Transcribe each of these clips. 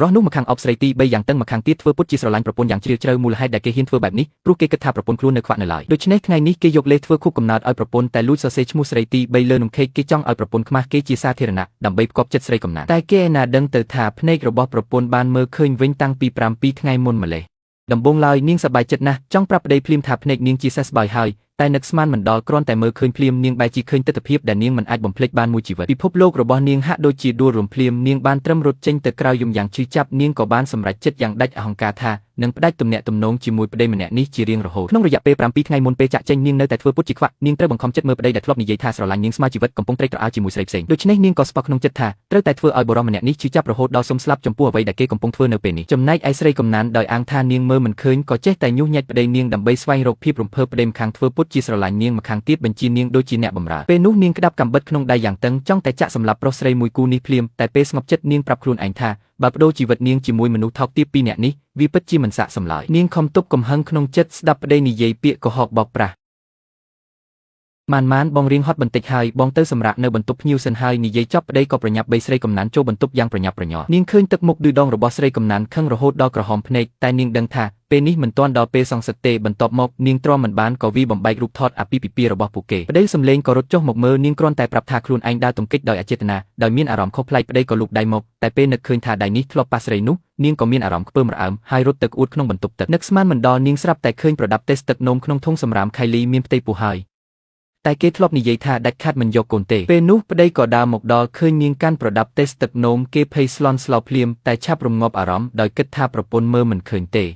រស់នោះម្ខាងអបស្រីទី3យ៉ាងតឹងម្ខាងទៀតធ្វើពុតជាស្រឡាញ់ប្រពន្ធយ៉ាងជ្រាលជ្រៅមូលហេតុដែលគេហ៊ានធ្វើបែបនេះព្រោះគេគិតថាប្រពន្ធខ្លួននៅខ្វាក់នៅឡើយដូច្នេះថ្ងៃនេះគេយកលេសធ្វើខួបកំណើតឲ្យប្រពន្ធតែលួចសរសេរឈ្មោះស្រីទី3លើនំខេកគេចង់ឲ្យប្រពន្ធខ្មាស់គេជាសាធារណៈដើម្បីផ្គប់ចិត្តស្រីកំណាត់តែគេឯណាដឹងទៅថាភ្នែករបស់ប្រពន្ធបានមើលឃើញវិញតាំងពី7ថ្ងៃមុនម្លេះដំបូងឡើយនាងសប្បាយចិត្តណាស់ចង់ប្រាប់ប្តីភ្លាមថាភ្នែកនាងជាសះស្បើយហើយតែនឹកស្មានមិនដល់គ្រាន់តែមើលឃើញភ្លាមនាងបែរជាឃើញទិដ្ឋភាពដែលនាងមិនអាចបំភ្លេចបានមួយជីវិតពិភពលោករបស់នាងហាក់ដូចជាដួលរំភ្លាមនាងបានត្រឹមរត់ចេញទៅក្រៅយំយ៉ាងឈឺចាប់នាងក៏បានសម្រេចចិត្តយ៉ាងដាច់អហង្ការថានឹងផ្ដាច់ទំនាក់ទំនងជាមួយប្តីម្នាក់នេះជារៀងរហូតក្នុងរយៈពេល7ថ្ងៃមុនពេលចាក់ចេញនាងនៅតែធ្វើពុតជាខ្វាក់នាងត្រូវបង្ខំចិត្តមើលប្តីដែលធ្លាប់និយាយថាស្រឡាញ់នាងស្មើជីវិតកំពុងត្រេកត្រអាលជាមួយស្រីផ្សេងដូច្នេះនាងក៏ស្ពឹកក្នុងចិត្តថាត្រូវតែធ្វើឲ្យបុរសម្នាក់នេះឈឺចាប់រហូតដល់សុំស្លាប់ចំពោះអ្វីដែលគេកំពុងធ្វើនៅពេលនេះចំណែកឯស្រីកំណានដោយអាងថានាងមើលមិនឃើញក៏ចេះតែញុះញែកប្តីនាងដើម្បីស្វែងរកភាពរំភើបប្តីម្ខាងធ្វើពុតជាស្រឡាញ់នាងម្ខាងទៀតបញ្ជានាងដូចជាអ្នកបម្រើពេលនោះនាងក្តាប់កាំបិតក្នុងដៃយ៉ាងតឹងចង់តែចាក់សម្លាប់ប្រុសស្រីមួយគូនេះភ្លាមតែពេលស្ងប់ចិត្តនាងប្រាប់ខ្លួនឯងថាបើបដូរជីវិតនាងជាមួយមនុស្សថោកទាបពីរនាក់នេះវាពិតជាមិនស័ក្តិសមឡើយនាងខំទប់កំហឹងក្នុងចិត្តស្ដាប់ប្តីនិយាយពាក្យកុហកបោកប្រាស់ម៉ានបងរៀងហត់បន្តិចហើយបងទៅសម្រាកនៅបន្ទប់ភ្ញៀវសិនហើយនិយាយចប់ប្តីក៏ប្រញាប់បីស្រីកំណានចូលបន្ទប់យ៉ាងប្រញាប់ប្រញាល់នាងឃើញទឹកមុខឌឺដងរបស់ស្រីកំណានខឹងរហូតដល់ក្រហមភ្នែកតែនាងដឹងថាពេលនេះមិនទាន់ដល់ពេលសងសឹកទេបន្ទាប់មកនាងទ្រាំមិនបានក៏វាបំបែករូបថតអាពាហ៍ពិពាហ៍របស់ពួកគេប្តីសំឡេងក៏រត់ចុះមកមើលនាងគ្រាន់តែប្រាប់ថាខ្លួនឯងដើរទង្គិចដោយអចេតនាដោយមានអារម្មណ៍ខុសប្លែកប្តីក៏លូកដៃមកតែពេលនឹកឃើញថាដៃនេះធ្លាប់ប៉ះស្រីនោះនាងក៏មានអារម្មណ៍ខ្ពើមរអើមហើយរត់ទៅក្អួតក្នុងបន្ទប់ទឹកនឹកស្មានមិនដល់នាងស្រាប់តែឃើញប្រដាប់តេស្តទឹកនោមក្នុងធុងសម្រាមខៃលីមានផ្ទៃពោះហើយតែគេធ្លាប់និយាយថាដាច់ខាតមិនយកកូនទេពេលនោះប្តីក៏ដើរមកដល់ឃើញនាងកាន់ប្រដាប់តេស្តទឹកនោមគេភ័យស្លន់ស្លោភ្លាមតែឆាប់រងាប់អារម្មណ៍ដោយគិតថាប្រពន្ធមើលមិនឃើញទេ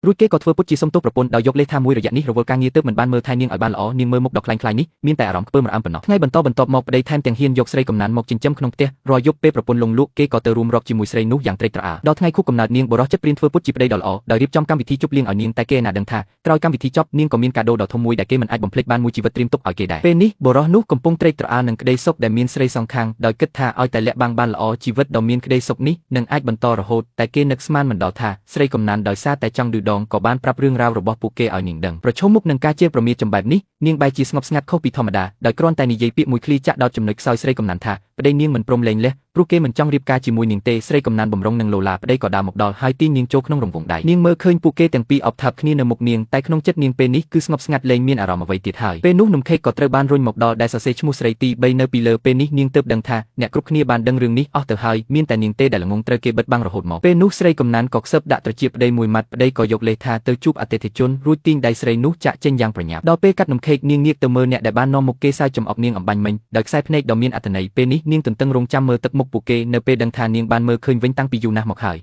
រួចគេក៏ធ្វើពុតជាសុំទោសប្រពន្ធដោយយកលេសថាមួយរយៈនេះរវល់ការងារទើបមិនបានមើលថែនាងឲ្យបានល្អនាងមើលមុខដ៏ខ្លាំងខ្លាយនេះមានតែអារម្មណ៍ខ្ពើមរអើមប៉ុណ្ណោះថ្ងៃបន្ទាប់មកប្តីថែមទាំងហ៊ានយកស្រីកំណានមកចិញ្ចឹមក្នុងផ្ទះរាល់យប់ពេលប្រពន្ធលងលក់គេក៏ទៅរួមរកជាមួយស្រីនោះយ៉ាងត្រេកត្រអាលដល់ថ្ងៃខួបកំណើតនាងបរិសុទ្ធចិត្តព្រានធ្វើពុតជាប្តីដ៏ល្អដោយរៀបចំកម្មវិធីជប់លៀងឲ្យនាងតែគេណាដឹងថាក្រោយកម្មវិធីចប់នាងក៏មានកាដូដ៏ធំមួយដែលគេមិនអាចបំភ្លេចបានមួយជីវិតត្រៀមទុកឲ្យគេដែរពេលនេះបរិសុទ្ធនោះកំពុងត្រេកត្រអាលនឹងក្តីសុខដែលមានស្រីសងខាងដោយគិតថាឲ្យតែលាក់បាំងបានល្អជីវិតដ៏មានក្តីសុខនេះនឹងអាចបន្តរហូតតែគេនឹកស្មានមិនដល់ថាស្រីកំណានដោយសារតែចង់ឌឺដងក៏បានប្រាប់រឿងរ៉ាវរបស់ពួកគេឲ្យនាងដឹងប្រឈមមុខនឹងការជេរប្រមាថចំបែបនេះនាងបែរជាស្ងប់ស្ងាត់ខុសពីធម្មតាដោយគ្រាន់តែនិយាយពាក្យមួយឃ្លីចាក់ដោតចំណុចខ្សោយស្រីកំណានថាប្តីនាងមិនព្រមលែងលះព្រោះគេមិនចង់រៀបការជាមួយនាងទេស្រីកំណានបំរុងនឹងលោឡាប្តីក៏ដើរមកដល់ហើយទាញនាងចូលក្នុងរង្វង់ដៃនាងមើលឃើញពួកគេទាំងពីរអបថាប់គ្នានៅមុខនាងតែក្នុងចិត្តនាងពេលនេះគឺស្ងប់ស្ងាត់លែងមានអារម្មណ៍អ្វីទៀតហើយពេលនោះនំខេកក៏ត្រូវបានរុញមកដល់ដែលសរសេរឈ្មោះស្រីទី3នៅពីលើពេលនេះនាងទើបដឹងថាអ្នកគ្រប់គ្នាបានដឹងរឿងនេះអស់ទៅហើយមានតែនាងទេដែលល្ងងត្រូវគេបិទបាំងរហូតមកពេលនោះស្រីកំណានក៏ខ្សឹបដាក់ត្រចៀកប្តីមួយម៉ាត់ប្តីក៏យកលេសថាទៅជួបអតិថិជនរួចទាញដៃស្រីនោះចាក់ចេញយ៉ាងប្រញាប់ដល់ពេលកាត់នំខេកនាងងាកទៅមើលអ្នកដែលបាននាំមុខគេសើចចំអកនាងអំបញ្ញមិញដោយខ្សែភ្នែកដ៏មានអត្ថន័យពេលនេះនាងទន្ទឹងរង់ចាំមើលទឹកមុខពួកគេនៅពេលដឹងថានាងបានមើលឃើញវិញតាំងពីយូរណាស់មកហើយ